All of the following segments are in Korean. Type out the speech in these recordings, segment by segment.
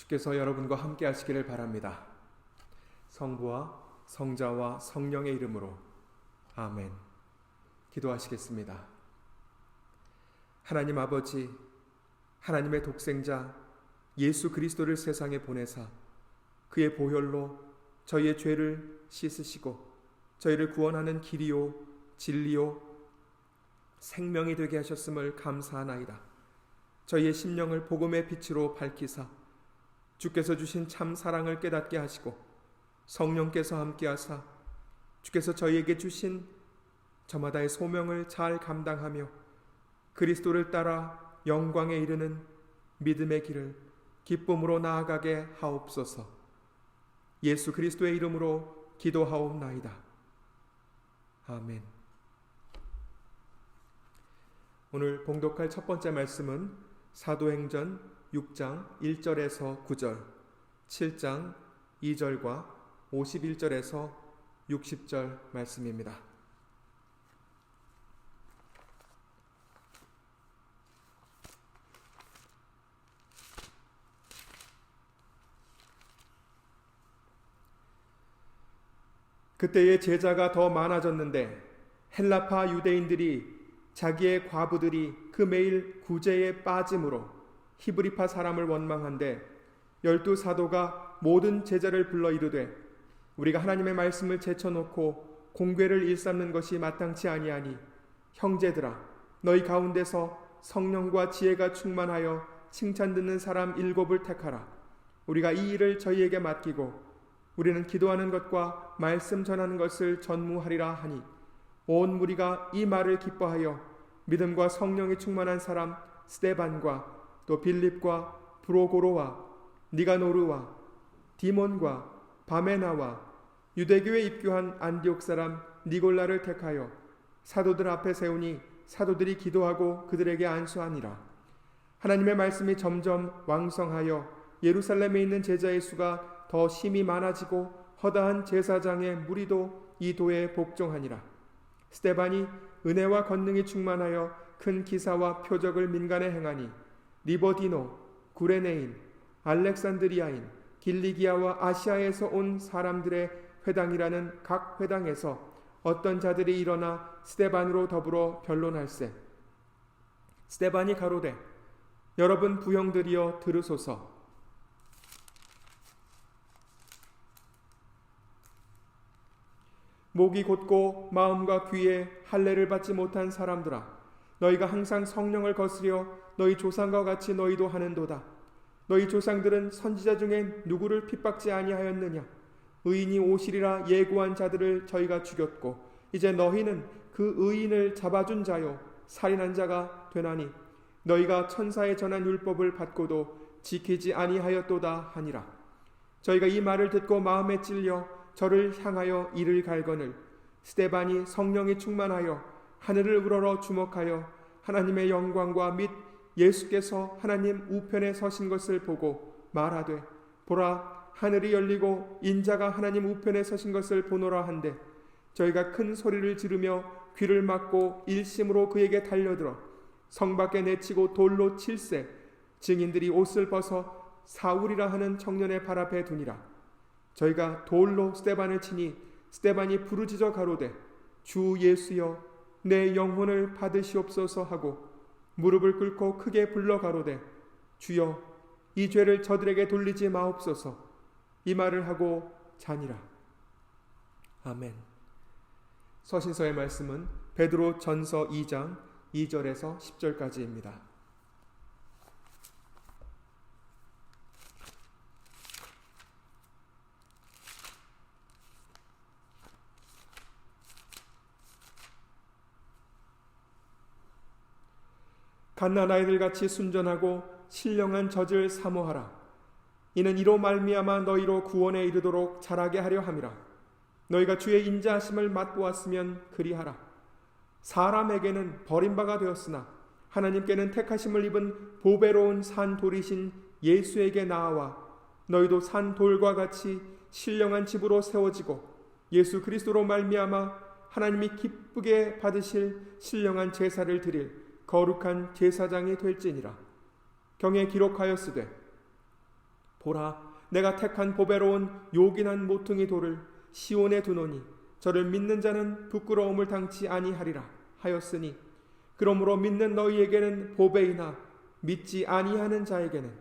주께서 여러분과 함께 하시기를 바랍니다. 성부와 성자와 성령의 이름으로 아멘. 기도하시겠습니다. 하나님 아버지, 하나님의 독생자 예수 그리스도를 세상에 보내사 그의 보혈로 저희의 죄를 씻으시고 저희를 구원하는 길이요 진리요 생명이 되게 하셨음을 감사하나이다. 저희의 심령을 복음의 빛으로 밝히사 주께서 주신 참 사랑을 깨닫게 하시고 성령께서 함께하사 주께서 저희에게 주신 저마다의 소명을 잘 감당하며 그리스도를 따라 영광에 이르는 믿음의 길을 기쁨으로 나아가게 하옵소서. 예수 그리스도의 이름으로 기도하옵나이다. 아멘. 오늘 봉독할 첫 번째 말씀은 사도행전 6장 1절에서 9절, 7장 2절과 51절에서 60절 말씀입니다. 그때의 제자가 더 많아졌는데 헬라파 유대인들이 자기의 과부들이 그 매일 구제에 빠짐으로 히브리파 사람을 원망한데 12사도가 모든 제자를 불러 이르되 우리가 하나님의 말씀을 제쳐놓고 공궤를 일삼는 것이 마땅치 아니하니 형제들아 너희 가운데서 성령과 지혜가 충만하여 칭찬 듣는 사람 7을 택하라. 우리가 이 일을 저희에게 맡기고 우리는 기도하는 것과 말씀 전하는 것을 전무하리라 하니 온 무리가 이 말을 기뻐하여 믿음과 성령이 충만한 사람 스데반과 또 빌립과 브로고로와 니가노르와 디몬과 바메나와 유대교에 입교한 안디옥 사람 니골라를 택하여 사도들 앞에 세우니 사도들이 기도하고 그들에게 안수하니라. 하나님의 말씀이 점점 왕성하여 예루살렘에 있는 제자의 수가 더 심히 많아지고 허다한 제사장의 무리도 이 도에 복종하니라. 스데반이 은혜와 권능이 충만하여 큰 기사와 표적을 민간에 행하니 리버디노, 구레네인, 알렉산드리아인, 길리기아와 아시아에서 온 사람들의 회당이라는 각 회당에서 어떤 자들이 일어나 스데반으로 더불어 변론할세. 스데반이 가로되 여러분 부형들이여 들으소서. 목이 곧고 마음과 귀에 할례를 받지 못한 사람들아 너희가 항상 성령을 거스려 너희 조상과 같이 너희도 하는도다. 너희 조상들은 선지자 중에 누구를 핍박지 아니하였느냐. 의인이 오시리라 예고한 자들을 저희가 죽였고 이제 너희는 그 의인을 잡아준 자요 살인한 자가 되나니 너희가 천사의 전한 율법을 받고도 지키지 아니하였도다 하니라. 저희가 이 말을 듣고 마음에 찔려 저를 향하여 이를 갈거늘 스데반이 성령이 충만하여 하늘을 우러러 주목하여 하나님의 영광과 및 예수께서 하나님 우편에 서신 것을 보고 말하되 보라 하늘이 열리고 인자가 하나님 우편에 서신 것을 보노라 한데 저희가 큰 소리를 지르며 귀를 막고 일심으로 그에게 달려들어 성 밖에 내치고 돌로 칠세. 증인들이 옷을 벗어 사울이라 하는 청년의 발 앞에 두니라. 저희가 돌로 스데반을 치니 스데반이 부르짖어 가로되 주 예수여 내 영혼을 받으시옵소서 하고 무릎을 꿇고 크게 불러 가로되 주여 이 죄를 저들에게 돌리지 마옵소서. 이 말을 하고 자니라. 아멘. 서신서의 말씀은 베드로 전서 2장 2절에서 10절까지입니다. 갓난아이들 같이 순전하고 신령한 젖을 사모하라. 이는 이로 말미암아 너희로 구원에 이르도록 자라게 하려 함이라. 너희가 주의 인자하심을 맛보았으면 그리하라. 사람에게는 버림바가 되었으나 하나님께는 택하심을 입은 보배로운 산 돌이신 예수에게 나아와 너희도 산 돌과 같이 신령한 집으로 세워지고 예수 그리스도로 말미암아 하나님이 기쁘게 받으실 신령한 제사를 드릴 거룩한 제사장이 될지니라. 경에 기록하였으되 보라, 내가 택한 보배로운 요긴한 모퉁이 돌을 시온에 두노니 저를 믿는 자는 부끄러움을 당치 아니하리라 하였으니, 그러므로 믿는 너희에게는 보배이나 믿지 아니하는 자에게는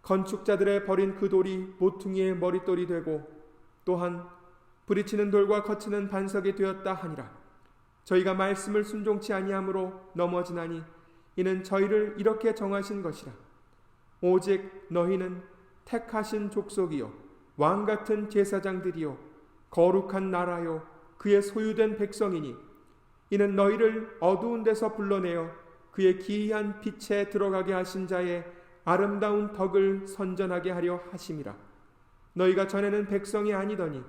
건축자들의 버린 그 돌이 모퉁이의 머릿돌이 되고 또한 부딪히는 돌과 거치는 반석이 되었다 하니라. 저희가 말씀을 순종치 아니함으로 넘어지나니 이는 저희를 이렇게 정하신 것이라. 오직 너희는 택하신 족속이요 왕같은 제사장들이요 거룩한 나라요 그의 소유된 백성이니 이는 너희를 어두운 데서 불러내어 그의 기이한 빛에 들어가게 하신 자의 아름다운 덕을 선전하게 하려 하심이라. 너희가 전에는 백성이 아니더니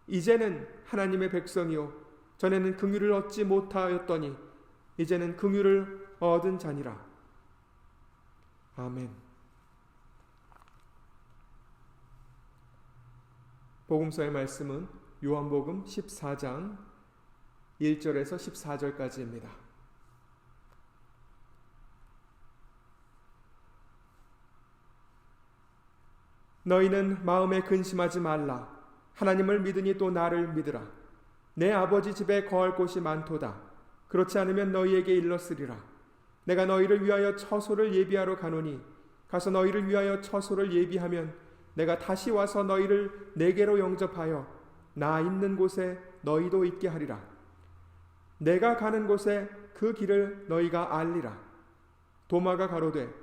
이제는 하나님의 백성이요 전에는 긍휼을 얻지 못하였더니 이제는 긍휼을 얻은 자니라. 아멘. 복음서의 말씀은 요한복음 14장 1절에서 14절까지입니다. 너희는 마음에 근심하지 말라. 하나님을 믿으니 또 나를 믿으라. 내 아버지 집에 거할 곳이 많도다. 그렇지 않으면 너희에게 일렀으리라. 내가 너희를 위하여 처소를 예비하러 가노니 가서 너희를 위하여 처소를 예비하면 내가 다시 와서 너희를 내게로 영접하여 나 있는 곳에 너희도 있게 하리라. 내가 가는 곳에 그 길을 너희가 알리라. 도마가 가로되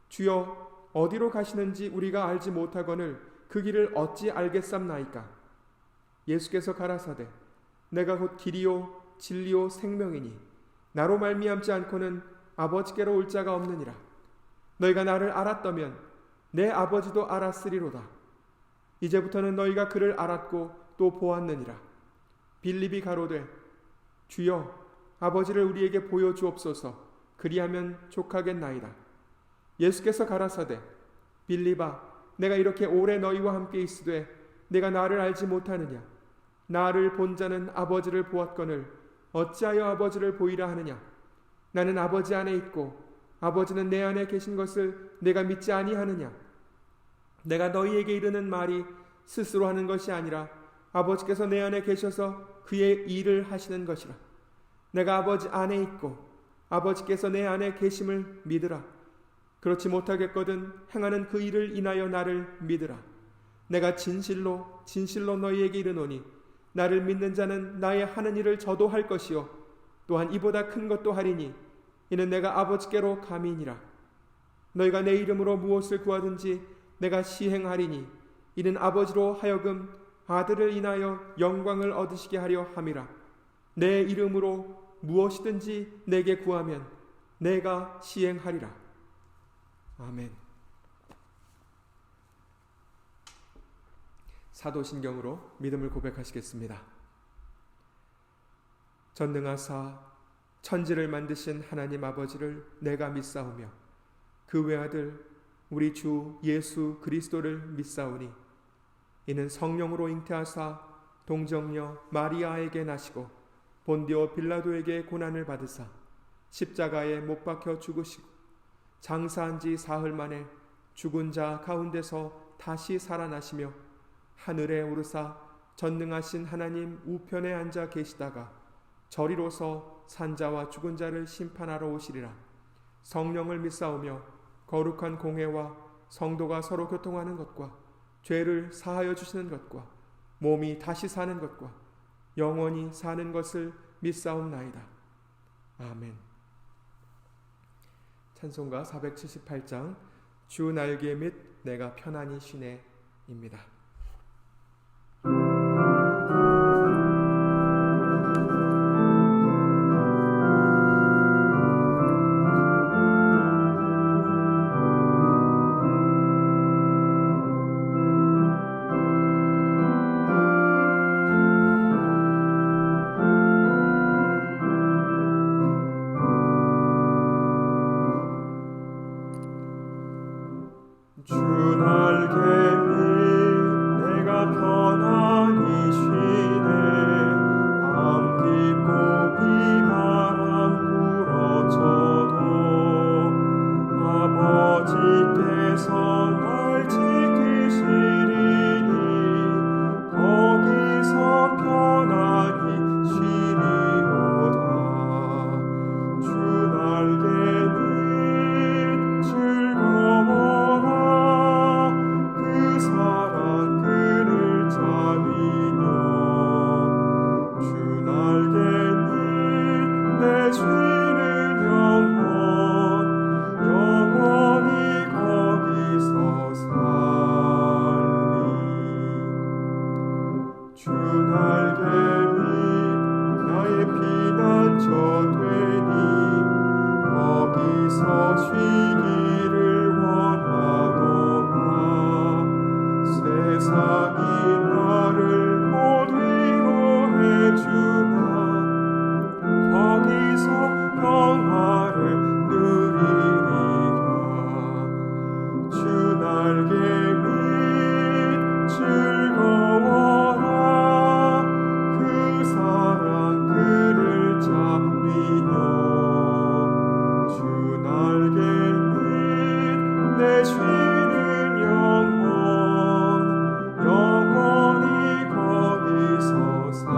주여 어디로 가시는지 우리가 알지 못하거늘 그 길을 어찌 알겠삼나이까. 예수께서 가라사대 내가 곧 길이요 진리요 생명이니 나로 말미암지 않고는 아버지께로 올 자가 없느니라. 너희가 나를 알았다면 내 아버지도 알았으리로다. 이제부터는 너희가 그를 알았고 또 보았느니라. 빌립이 가로되 주여 아버지를 우리에게 보여주옵소서. 그리하면 족하겠나이다. 예수께서 가라사대 빌립아 내가 이렇게 오래 너희와 함께 있으되 내가 나를 알지 못하느냐. 나를 본 자는 아버지를 보았거늘 어찌하여 아버지를 보이라 하느냐. 나는 아버지 안에 있고 아버지는 내 안에 계신 것을 내가 믿지 아니하느냐. 내가 너희에게 이르는 말이 스스로 하는 것이 아니라 아버지께서 내 안에 계셔서 그의 일을 하시는 것이라. 내가 아버지 안에 있고 아버지께서 내 안에 계심을 믿으라. 그렇지 못하겠거든 행하는 그 일을 인하여 나를 믿으라. 내가 진실로 진실로 너희에게 이르노니 나를 믿는 자는 나의 하는 일을 저도 할 것이요 또한 이보다 큰 것도 하리니 이는 내가 아버지께로 감이니라. 너희가 내 이름으로 무엇을 구하든지 내가 시행하리니 이는 아버지로 하여금 아들을 인하여 영광을 얻으시게 하려 함이라. 내 이름으로 무엇이든지 내게 구하면 내가 시행하리라. 아멘. 사도신경으로 믿음을 고백하시겠습니다. 전능하사 천지를 만드신 하나님 아버지를 내가 믿사오며 그 외아들 우리 주 예수 그리스도를 믿사오니 이는 성령으로 잉태하사 동정녀 마리아에게 나시고 본디오 빌라도에게 고난을 받으사 십자가에 못 박혀 죽으시고 장사한 지 사흘 만에 죽은 자 가운데서 다시 살아나시며 하늘에 오르사 전능하신 하나님 우편에 앉아 계시다가 저리로서 산자와 죽은 자를 심판하러 오시리라. 성령을 믿사오며 거룩한 공회와 성도가 서로 교통하는 것과 죄를 사하여 주시는 것과 몸이 다시 사는 것과 영원히 사는 것을 믿사옵나이다. 아멘. 찬송가 478장 주 날개 및 내가 편안히 쉬네입니다. 주 날개 밑 내가 편안히 쉬네. 밤 깊고 비바람 불어쳐도 아버지께서 날 지키 날개 밑 즐거워라 그 사랑 그를 잡으며 주 날개 밑 내 쉬는 영원히 거기서 살리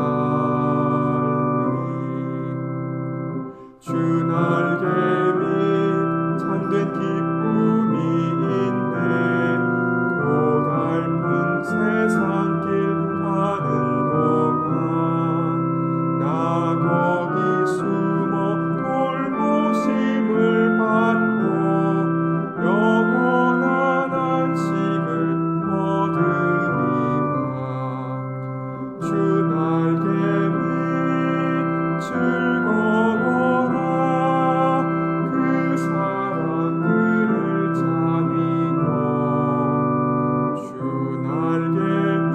주 날개 밑 참된 기쁨이 있네 고달픈 세상길 가는 동안 나 거기 숨어 돌보심을 받고 영원한 안식을 얻으리라 주 날개 밑 즐거워라 그 사랑 그를 잡으며 주 날개 밑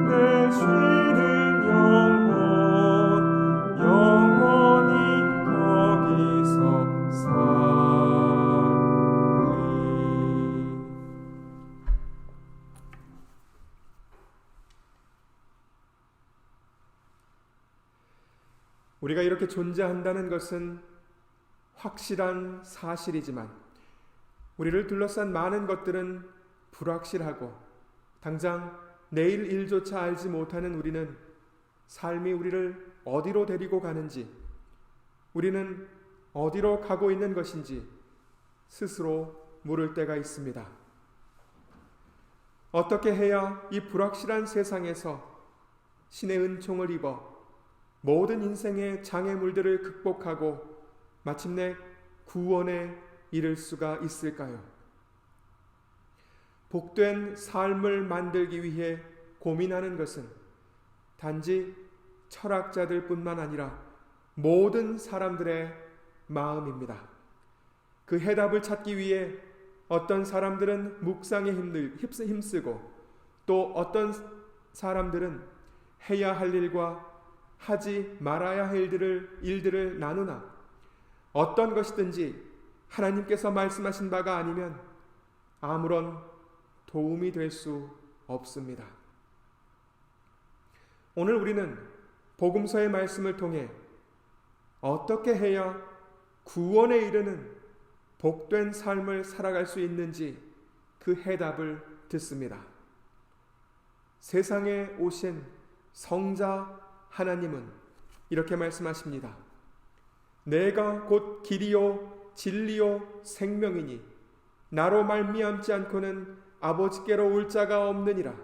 내 쉬는 영원히 거기서 살리 우리가 이렇게 존재한다는 것은 확실한 사실이지만 우리를 둘러싼 많은 것들은 불확실하고 당장 내일 일조차 알지 못하는 우리는 삶이 우리를 어디로 데리고 가는지, 우리는 어디로 가고 있는 것인지 스스로 물을 때가 있습니다. 어떻게 해야 이 불확실한 세상에서 신의 은총을 입어 모든 인생의 장애물들을 극복하고 마침내 구원에 이를 수가 있을까요? 복된 삶을 만들기 위해 고민하는 것은 단지 철학자들 뿐만 아니라 모든 사람들의 마음입니다. 그 해답을 찾기 위해 어떤 사람들은 묵상에 힘쓰고 또 어떤 사람들은 해야 할 일과 하지 말아야 할 일들을 나누나 어떤 것이든지 하나님께서 말씀하신 바가 아니면 아무런 도움이 될 수 없습니다. 오늘 우리는 복음서의 말씀을 통해 어떻게 해야 구원에 이르는 복된 삶을 살아갈 수 있는지 그 해답을 듣습니다. 세상에 오신 성자 하나님은 이렇게 말씀하십니다. 내가 곧 길이요 진리요 생명이니 나로 말미암지 않고는 아버지께로 올 자가 없느니라.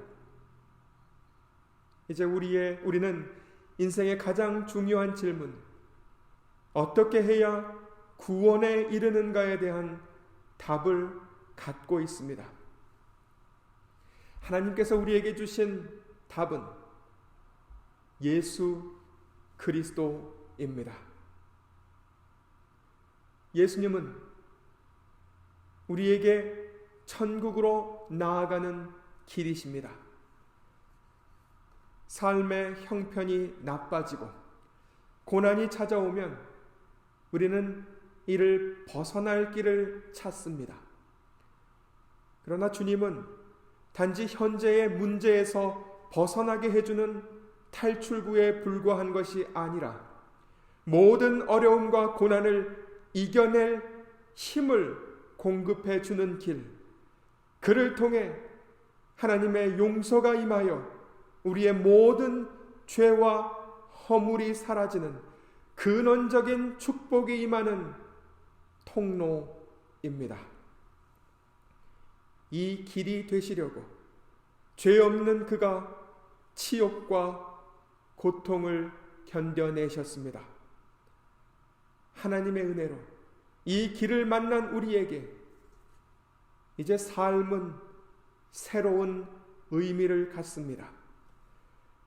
이제 우리는 인생의 가장 중요한 질문, 어떻게 해야 구원에 이르는가에 대한 답을 갖고 있습니다. 하나님께서 우리에게 주신 답은 예수 그리스도입니다. 예수님은 우리에게 천국으로 나아가는 길이십니다. 삶의 형편이 나빠지고 고난이 찾아오면 우리는 이를 벗어날 길을 찾습니다. 그러나 주님은 단지 현재의 문제에서 벗어나게 해주는 탈출구에 불과한 것이 아니라 모든 어려움과 고난을 이겨낼 힘을 공급해 주는 길, 그를 통해 하나님의 용서가 임하여 우리의 모든 죄와 허물이 사라지는 근원적인 축복이 임하는 통로입니다. 이 길이 되시려고 죄 없는 그가 치욕과 고통을 견뎌내셨습니다. 하나님의 은혜로 이 길을 만난 우리에게 이제 삶은 새로운 의미를 갖습니다.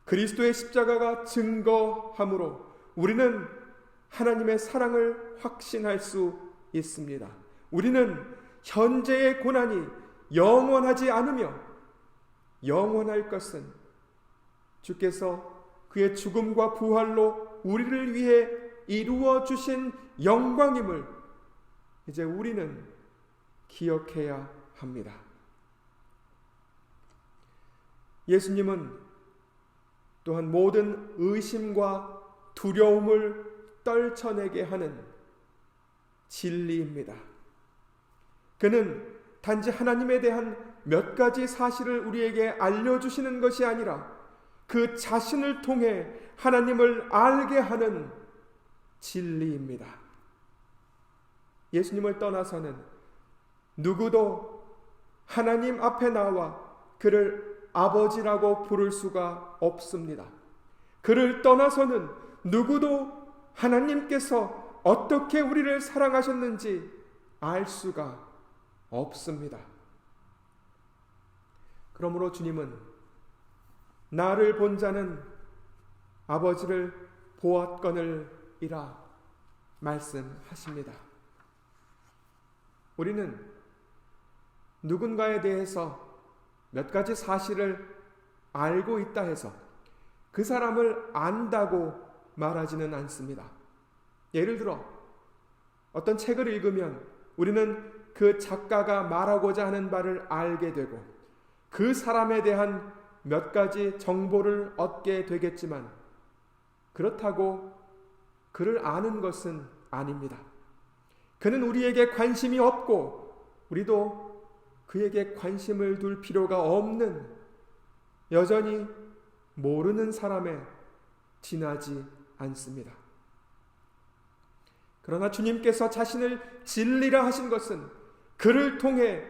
그리스도의 십자가가 증거함으로 우리는 하나님의 사랑을 확신할 수 있습니다. 우리는 현재의 고난이 영원하지 않으며 영원할 것은 주께서 그의 죽음과 부활로 우리를 위해 이루어 주신 영광임을 이제 우리는 기억해야 합니다. 예수님은 또한 모든 의심과 두려움을 떨쳐내게 하는 진리입니다. 그는 단지 하나님에 대한 몇 가지 사실을 우리에게 알려주시는 것이 아니라 그 자신을 통해 하나님을 알게 하는 진리입니다. 예수님을 떠나서는 누구도 하나님 앞에 나와 그를 아버지라고 부를 수가 없습니다. 그를 떠나서는 누구도 하나님께서 어떻게 우리를 사랑하셨는지 알 수가 없습니다. 그러므로 주님은 나를 본 자는 아버지를 보았거늘이라 말씀하십니다. 우리는 누군가에 대해서 몇 가지 사실을 알고 있다 해서 그 사람을 안다고 말하지는 않습니다. 예를 들어 어떤 책을 읽으면 우리는 그 작가가 말하고자 하는 바를 알게 되고 그 사람에 대한 몇 가지 정보를 얻게 되겠지만 그렇다고 그를 아는 것은 아닙니다. 그는 우리에게 관심이 없고 우리도 그에게 관심을 둘 필요가 없는 여전히 모르는 사람에 지나지 않습니다. 그러나 주님께서 자신을 진리라 하신 것은 그를 통해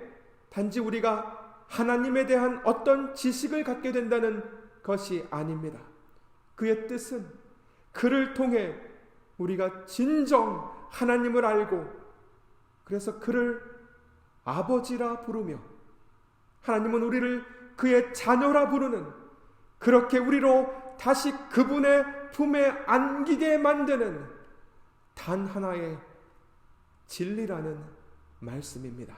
단지 우리가 하나님에 대한 어떤 지식을 갖게 된다는 것이 아닙니다. 그의 뜻은 그를 통해 우리가 진정 하나님을 알고 그래서 그를 아버지라 부르며 하나님은 우리를 그의 자녀라 부르는 그렇게 우리로 다시 그분의 품에 안기게 만드는 단 하나의 진리라는 말씀입니다.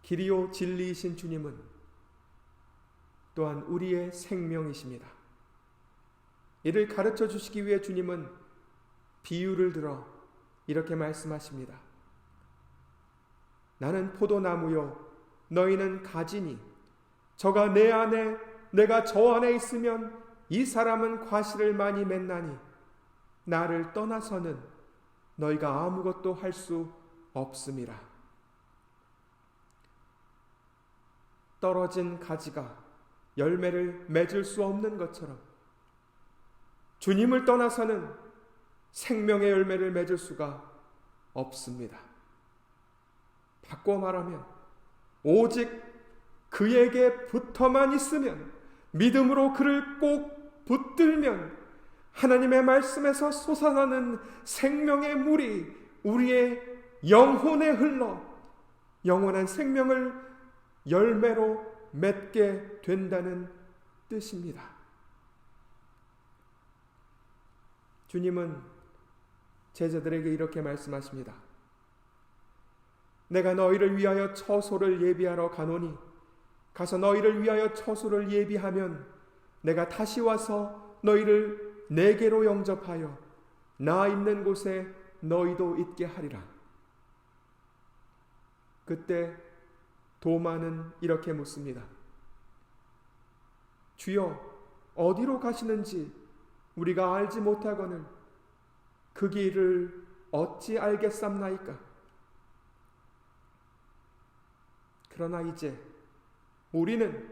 길이요 진리이신 주님은 또한 우리의 생명이십니다. 이를 가르쳐 주시기 위해 주님은 비유를 들어 이렇게 말씀하십니다. 나는 포도나무요 너희는 가지니 저가 내 안에 내가 저 안에 있으면 이 사람은 과실을 많이 맺나니 나를 떠나서는 너희가 아무것도 할 수 없음이라. 떨어진 가지가 열매를 맺을 수 없는 것처럼 주님을 떠나서는 생명의 열매를 맺을 수가 없습니다. 바꿔 말하면 오직 그에게 붙어만 있으면 믿음으로 그를 꼭 붙들면 하나님의 말씀에서 솟아나는 생명의 물이 우리의 영혼에 흘러 영원한 생명을 열매로 맺게 된다는 뜻입니다. 주님은 제자들에게 이렇게 말씀하십니다. 내가 너희를 위하여 처소를 예비하러 가노니 가서 너희를 위하여 처소를 예비하면 내가 다시 와서 너희를 내게로 영접하여 나 있는 곳에 너희도 있게 하리라. 그때 도마는 이렇게 묻습니다. 주여 어디로 가시는지 우리가 알지 못하거늘 그 길을 어찌 알겠삼나이까? 그러나 이제 우리는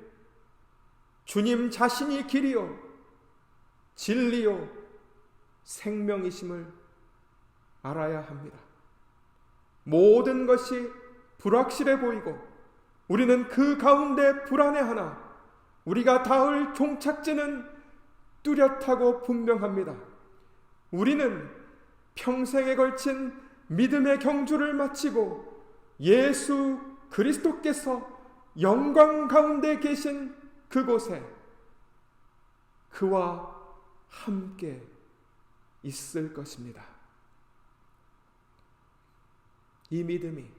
주님 자신이 길이요 진리요 생명이심을 알아야 합니다. 모든 것이 불확실해 보이고 우리는 그 가운데 불안해하나 우리가 닿을 종착지는 뚜렷하고 분명합니다. 우리는 평생에 걸친 믿음의 경주를 마치고 예수 그리스도께서 영광 가운데 계신 그곳에 그와 함께 있을 것입니다. 이 믿음이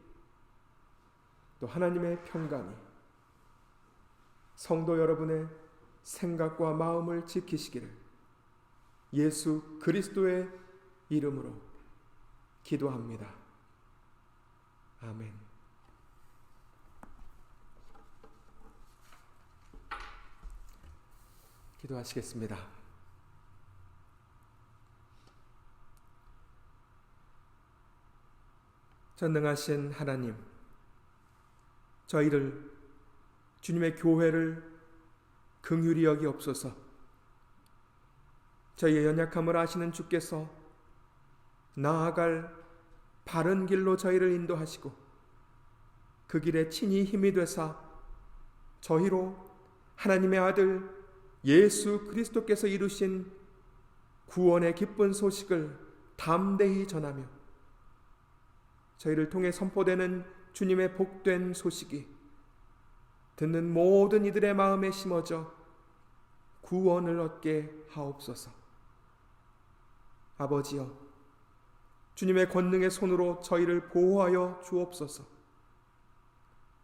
또 하나님의 평강이 성도 여러분의 생각과 마음을 지키시기를 예수 그리스도의 이름으로 기도합니다. 아멘. 기도하시겠습니다. 전능하신 하나님, 저희를, 주님의 교회를 긍휼히 여기옵소서. 저희의 연약함을 아시는 주께서 나아갈 바른 길로 저희를 인도하시고 그 길에 친히 힘이 되사 저희로 하나님의 아들 예수 그리스도께서 이루신 구원의 기쁜 소식을 담대히 전하며 저희를 통해 선포되는 주님의 복된 소식이 듣는 모든 이들의 마음에 심어져 구원을 얻게 하옵소서. 아버지여, 주님의 권능의 손으로 저희를 보호하여 주옵소서.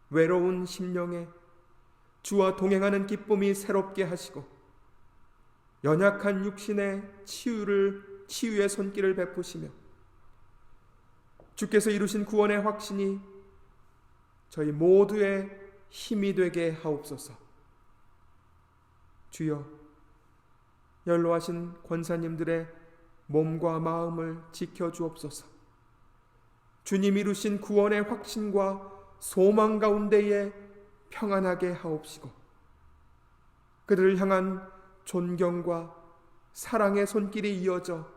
외로운 심령에 주와 동행하는 기쁨이 새롭게 하시고 연약한 육신의 치유의 손길을 베푸시며 주께서 이루신 구원의 확신이 저희 모두의 힘이 되게 하옵소서. 주여, 연로하신 권사님들의 몸과 마음을 지켜주옵소서. 주님 이루신 구원의 확신과 소망 가운데에 평안하게 하옵시고 그들을 향한 존경과 사랑의 손길이 이어져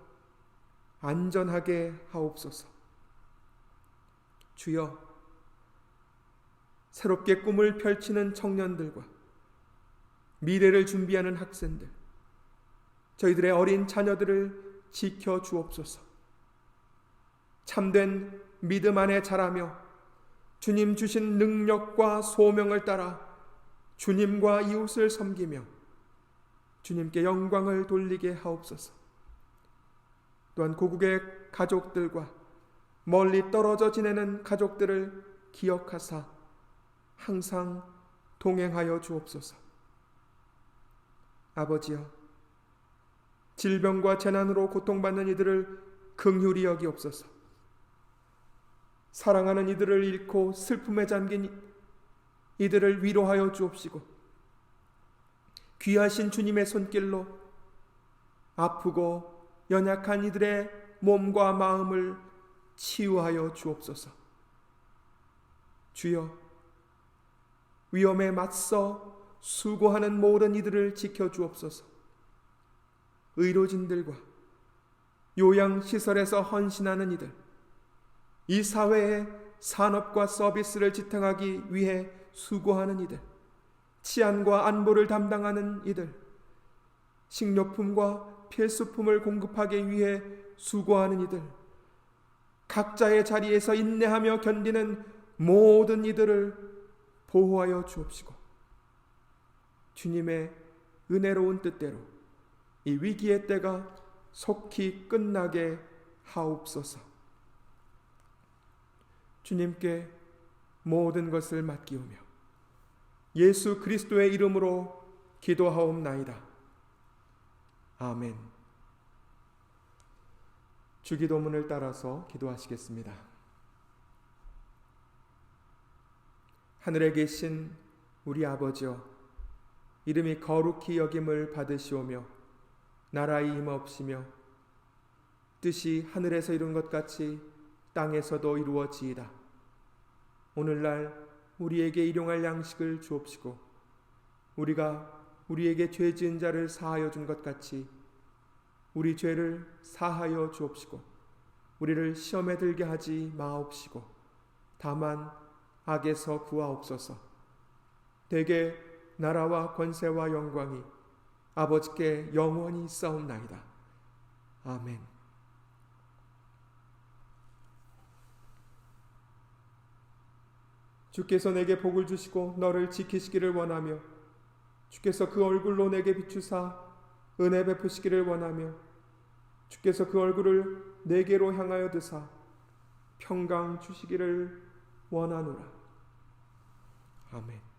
안전하게 하옵소서. 주여, 새롭게 꿈을 펼치는 청년들과 미래를 준비하는 학생들, 저희들의 어린 자녀들을 지켜주옵소서. 참된 믿음 안에 자라며 주님 주신 능력과 소명을 따라 주님과 이웃을 섬기며 주님께 영광을 돌리게 하옵소서. 또한 고국의 가족들과 멀리 떨어져 지내는 가족들을 기억하사 항상 동행하여 주옵소서. 아버지여, 질병과 재난으로 고통받는 이들을 긍휼히 여기옵소서. 사랑하는 이들을 잃고 슬픔에 잠긴 이들을 위로하여 주옵시고 귀하신 주님의 손길로 아프고 연약한 이들의 몸과 마음을 치유하여 주옵소서. 주여, 위험에 맞서 수고하는 모든 이들을 지켜주옵소서. 의료진들과 요양시설에서 헌신하는 이들, 이 사회의 산업과 서비스를 지탱하기 위해 수고하는 이들, 치안과 안보를 담당하는 이들, 식료품과 필수품을 공급하기 위해 수고하는 이들, 각자의 자리에서 인내하며 견디는 모든 이들을 보호하여 주옵시고 주님의 은혜로운 뜻대로 이 위기의 때가 속히 끝나게 하옵소서. 주님께 모든 것을 맡기오며 예수 그리스도의 이름으로 기도하옵나이다. 아멘. 주기도문을 따라서 기도하시겠습니다. 하늘에 계신 우리 아버지여, 이름이 거룩히 여김을 받으시오며 나라의 임하옵시며 뜻이 하늘에서 이룬 것 같이 땅에서도 이루어지이다. 오늘날 우리에게 일용할 양식을 주옵시고 우리가 우리에게 죄 지은 자를 사하여 준 것 같이 우리 죄를 사하여 주옵시고 우리를 시험에 들게 하지 마옵시고 다만 악에서 구하옵소서. 대개 나라와 권세와 영광이 아버지께 영원히 있사옵나이다. 아멘. 주께서 내게 복을 주시고 너를 지키시기를 원하며 주께서 그 얼굴로 내게 비추사 은혜 베푸시기를 원하며 주께서 그 얼굴을 내게로 향하여 드사 평강 주시기를 원하노라. 아멘.